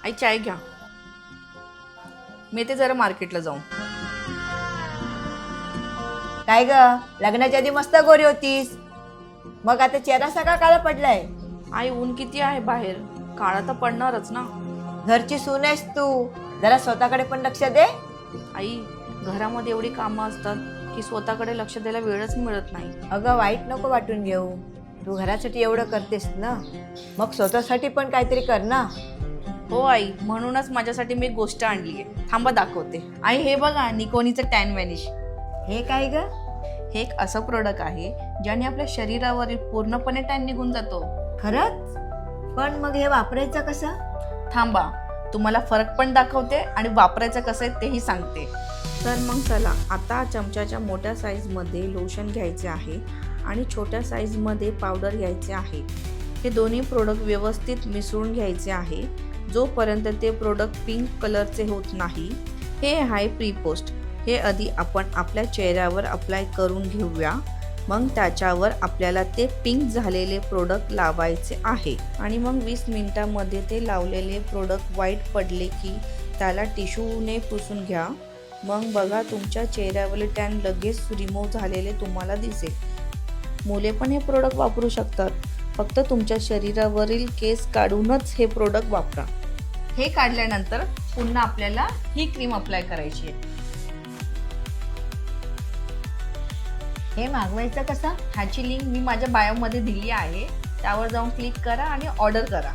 आई चाय घ्या. मी ते जरा मार्केटला जाऊन. काय ग, लग्नाच्या आधी मस्त गोरी होतीस, मग आता चेहरा सगळा काळा पडलाय. आई ऊन किती आहे बाहेर, काळा तर पडणारच ना. घरची सून आहेस तू, जरा स्वतःकडे पण लक्ष दे. आई घरामध्ये एवढी कामं असतात की स्वतःकडे लक्ष द्यायला वेळच मिळत नाही. अगं वाईट नको वाटून घेऊ, तू घरासाठी एवढं करतेस ना, मग स्वतःसाठी पण काहीतरी कर ना. हो आई, म्हणूनच माझ्यासाठी मी एक गोष्ट आणली आहे. थांबा दाखवते. आई हे बघा, निकोनीचं टॅन व्हॅनिश. हे काय ग? हे एक असं प्रोडक्ट आहे ज्याने आपल्या शरीरावरील पूर्णपणे टॅन निघून जातो. खरंच? पण मग हे वापरायचं कसं? थांबा, तुम्हाला फरक पण दाखवते आणि वापरायचं कसं आहे तेही सांगते. तर मग चला, आता चमच्याच्या मोठ्या साईजमध्ये लोशन घ्यायचे आहे आणि छोट्या साईजमध्ये पावडर घ्यायचे आहे. हे दोन्ही प्रोडक्ट व्यवस्थित मिसळून घ्यायचे आहे जोपर्यंत ते प्रोडक्ट पिंक कलरचे होत नाही. हे आहे प्री पोस्ट. हे आधी आपण आपल्या चेहऱ्यावर अप्लाय करून घेऊया, मग त्याच्यावर आपल्याला ते पिंक झालेले प्रोडक्ट लावायचे आहे आणि मग 20 मिनिटांमध्ये ते लावलेले प्रोडक्ट व्हाईट पडले की त्याला टिश्यूने पुसून घ्या. मग बघा, तुमच्या चेहऱ्यावरील टॅन लगेच रिमूव्ह झालेले तुम्हाला दिसेल. मुले पण हे प्रोडक्ट वापरू शकतात, फक्त तुमच्या शरीरावरील केस काढूनच हे प्रोडक्ट वापरा. हे काढल्यानंतर पुन्हा आपल्याला ही क्रीम अप्लाय करायची आहे. हे मागवायचं कसं? ह्याची लिंक मी माझ्या बायोमध्ये दिली आहे, त्यावर जाऊन क्लिक करा आणि ऑर्डर करा.